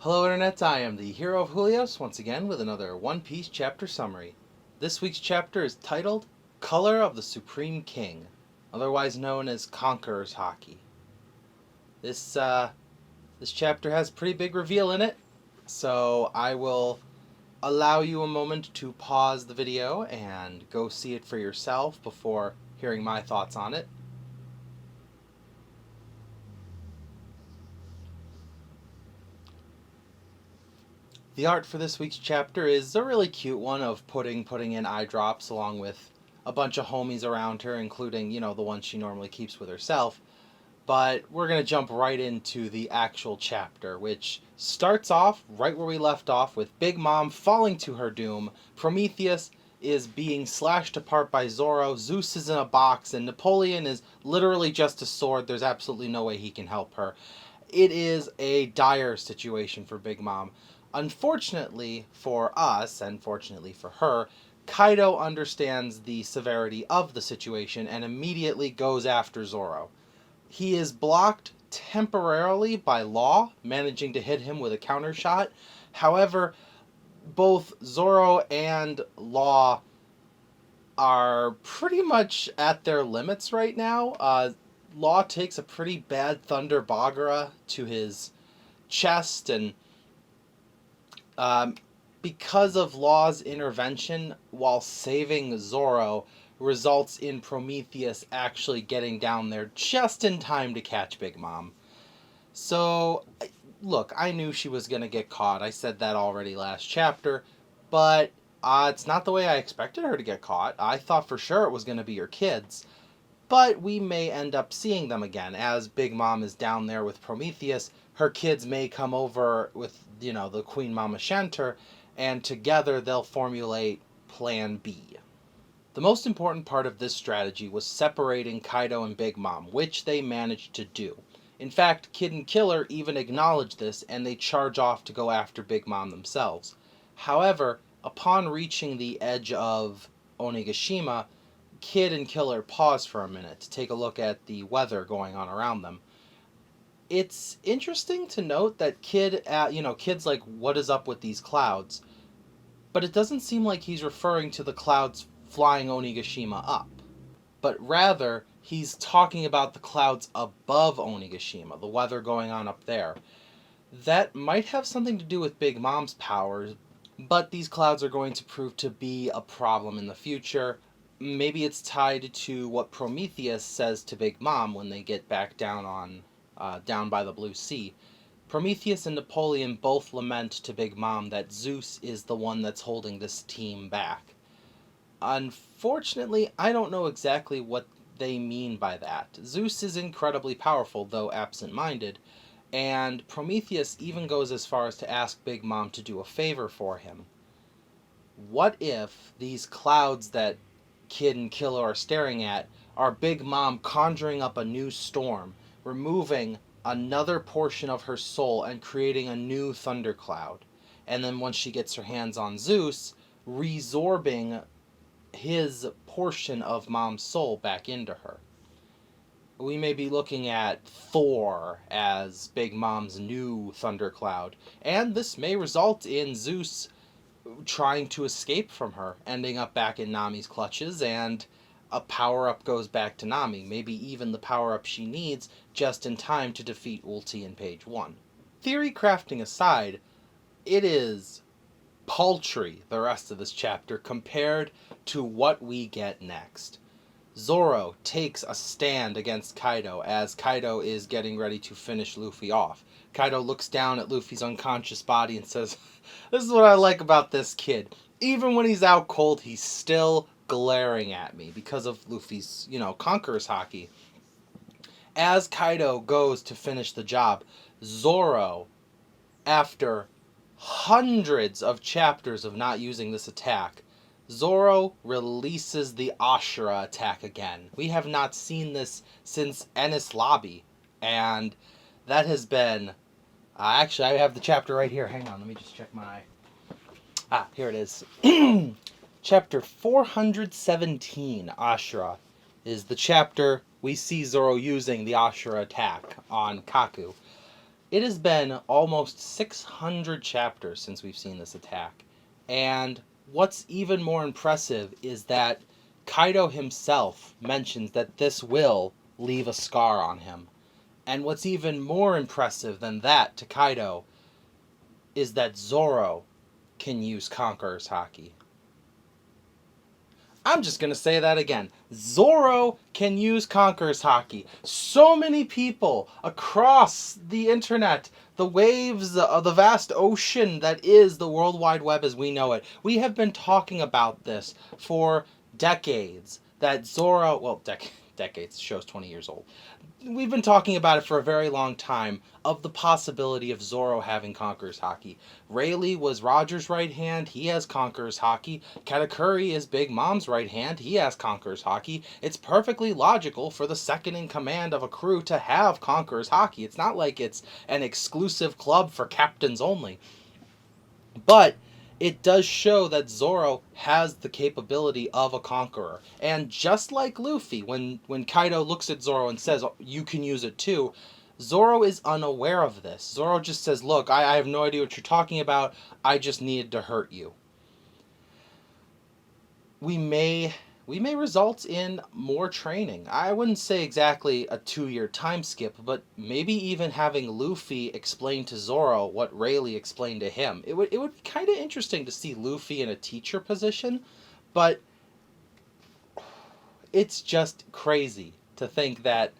Hello Internet, I am the hero of Julios, once again with another One Piece chapter summary. This week's chapter is titled Color of the Supreme King, otherwise known as Conqueror's Haki. This chapter has a pretty big reveal in it, so I will allow you a moment to pause the video and go see it for yourself before hearing my thoughts on it. The art for this week's chapter is a really cute one of putting in eye drops along with a bunch of homies around her, including, the ones she normally keeps with herself. But we're going to jump right into the actual chapter, which starts off right where we left off with Big Mom falling to her doom. Prometheus is being slashed apart by Zoro, Zeus is in a box, and Napoleon is literally just a sword. There's absolutely no way he can help her. It is a dire situation for Big Mom. Unfortunately for us, and fortunately for her, Kaido understands the severity of the situation and immediately goes after Zoro. He is blocked temporarily by Law, managing to hit him with a counter shot. However, both Zoro and Law are pretty much at their limits right now. Law takes a pretty bad Thunder Bagara to his chest, and because of Law's intervention while saving Zoro, results in Prometheus actually getting down there just in time to catch Big Mom. So, look, I knew she was going to get caught. I said that already last chapter, but it's not the way I expected her to get caught. I thought for sure it was going to be her kids. But we may end up seeing them again. As Big Mom is down there with Prometheus, her kids may come over with, the Queen Mama Shanter, and together they'll formulate Plan B. The most important part of this strategy was separating Kaido and Big Mom, which they managed to do. In fact, Kid and Killer even acknowledge this, and they charge off to go after Big Mom themselves. However, upon reaching the edge of Onigashima, Kid and Killer pause for a minute to take a look at the weather going on around them. It's interesting to note that Kid's like, what is up with these clouds? But it doesn't seem like he's referring to the clouds flying Onigashima up. But rather, he's talking about the clouds above Onigashima, the weather going on up there. That might have something to do with Big Mom's powers, but these clouds are going to prove to be a problem in the future. Maybe it's tied to what Prometheus says to Big Mom when they get back down by the Blue Sea. Prometheus and Napoleon both lament to Big Mom that Zeus is the one that's holding this team back. Unfortunately, I don't know exactly what they mean by that. Zeus is incredibly powerful, though absent-minded, and Prometheus even goes as far as to ask Big Mom to do a favor for him. What if these clouds that Kid and Killer are staring at are Big Mom conjuring up a new storm, removing another portion of her soul and creating a new thundercloud? And then once she gets her hands on Zeus, resorbing his portion of Mom's soul back into her. We may be looking at Thor as Big Mom's new thundercloud, and this may result in Zeus trying to escape from her, ending up back in Nami's clutches, and a power-up goes back to Nami, maybe even the power-up she needs just in time to defeat Ulti in page 1. Theory crafting aside, it is paltry, the rest of this chapter, compared to what we get next. Zoro takes a stand against Kaido as Kaido is getting ready to finish Luffy off. Kaido looks down at Luffy's unconscious body and says, "This is what I like about this kid. Even when he's out cold, he's still glaring at me," because of Luffy's, Conqueror's Haki. As Kaido goes to finish the job, Zoro, after hundreds of chapters of not using this attack, Zoro releases the Ashura attack again. We have not seen this since Enies Lobby, and that has been... actually, I have the chapter right here. Hang on, let me just check my... here it is. Chapter 417, Ashura, is the chapter we see Zoro using the Ashura attack on Kaku. It has been almost 600 chapters since we've seen this attack. And what's even more impressive is that Kaido himself mentions that this will leave a scar on him. And what's even more impressive than that to Kaido is that Zoro can use Conqueror's Haki. I'm just going to say that again. Zoro can use Conqueror's Haki. So many people across the internet, the waves of the vast ocean that is the World Wide Web as we know it, we have been talking about this for decades. That Zoro, well, decades, the show's 20 years old. We've been talking about it for a very long time of the possibility of Zoro having Conqueror's Haki. Rayleigh was Roger's right hand, he has Conqueror's Haki. Katakuri is Big Mom's right hand, he has Conqueror's Haki. It's perfectly logical for the second in command of a crew to have Conqueror's Haki. It's not like it's an exclusive club for captains only. But it does show that Zoro has the capability of a conqueror. And just like Luffy, when Kaido looks at Zoro and says, you can use it too, Zoro is unaware of this. Zoro just says, look, I have no idea what you're talking about. I just needed to hurt you. We may result in more training. I wouldn't say exactly a 2-year time skip, but maybe even having Luffy explain to Zoro what Rayleigh explained to him. It would be kind of interesting to see Luffy in a teacher position, but it's just crazy to think that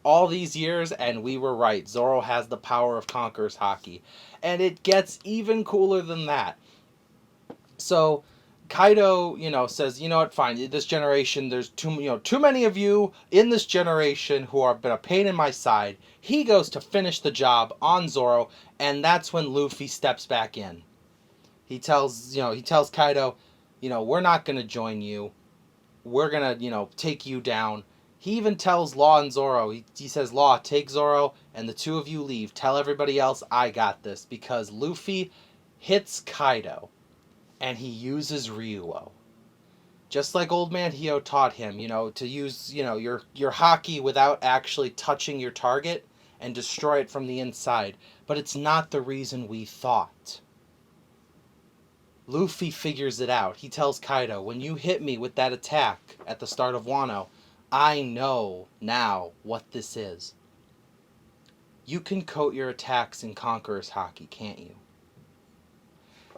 all these years and we were right. Zoro has the power of Conqueror's Haki. And it gets even cooler than that. So Kaido, says, you know what, fine, this generation, there's too many of you in this generation who have been a pain in my side. He goes to finish the job on Zoro, and that's when Luffy steps back in. He tells Kaido, we're not going to join you. We're going to, take you down. He even tells Law and Zoro, he says, Law, take Zoro, and the two of you leave. Tell everybody else I got this, because Luffy hits Kaido. And he uses Ryuo. Just like Old Man Hio taught him, to use, your Haki without actually touching your target and destroy it from the inside. But it's not the reason we thought. Luffy figures it out. He tells Kaido, when you hit me with that attack at the start of Wano, I know now what this is. You can coat your attacks in Conqueror's Haki, can't you?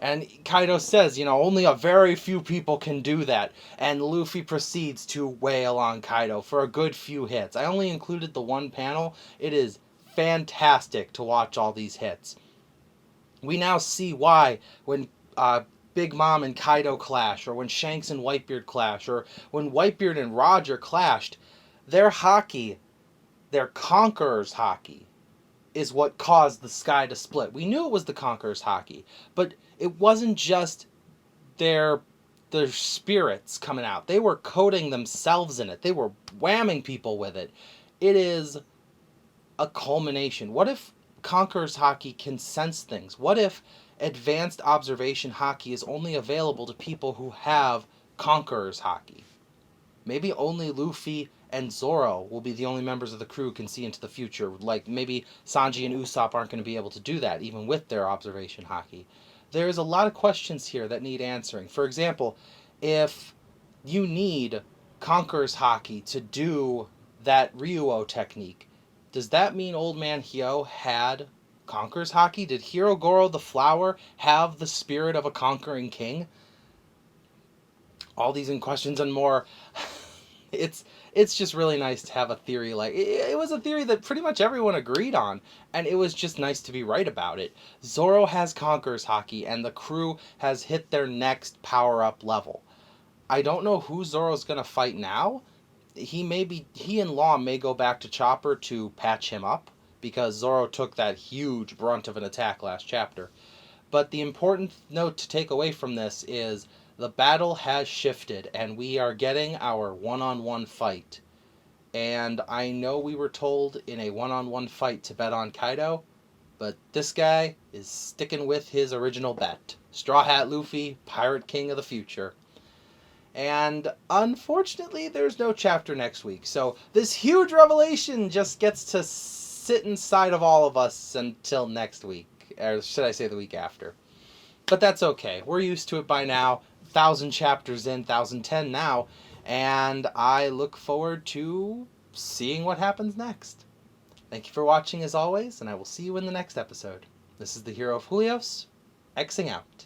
And Kaido says, only a very few people can do that. And Luffy proceeds to wail on Kaido for a good few hits. I only included the one panel. It is fantastic to watch all these hits. We now see why when Big Mom and Kaido clash, or when Shanks and Whitebeard clash, or when Whitebeard and Roger clashed, their Haki, their Conqueror's Haki, is what caused the sky to split. We knew it was the Conqueror's Haki, but it wasn't just their spirits coming out. They were coating themselves in it. They were whamming people with it. It is a culmination. What if Conqueror's Haki can sense things? What if advanced observation Haki is only available to people who have Conqueror's Haki? Maybe only Luffy and Zoro will be the only members of the crew who can see into the future. Like, maybe Sanji and Usopp aren't going to be able to do that, even with their observation Haki. There's a lot of questions here that need answering. For example, if you need Conqueror's Haki to do that Ryuo technique, does that mean Old Man Hio had Conqueror's Haki? Did Hirogoro the Flower have the spirit of a conquering king? All these questions and more. It's just really nice to have a theory like it was a theory that pretty much everyone agreed on, and it was just nice to be right about it. Zoro has Conqueror's Haki, and the crew has hit their next power-up level. I don't know who Zoro's gonna fight now. He and Law may go back to Chopper to patch him up, because Zoro took that huge brunt of an attack last chapter. But the important note to take away from this is the battle has shifted, and we are getting our one-on-one fight. And I know we were told in a one-on-one fight to bet on Kaido, but this guy is sticking with his original bet. Straw Hat Luffy, Pirate King of the future. And unfortunately, there's no chapter next week, so this huge revelation just gets to sit inside of all of us until next week. Or should I say the week after. But that's okay. We're used to it by now. 1,000 chapters in, 1,010 now. And I look forward to seeing what happens next. Thank you for watching as always, and I will see you in the next episode. This is the Hero of Julios, Xing out.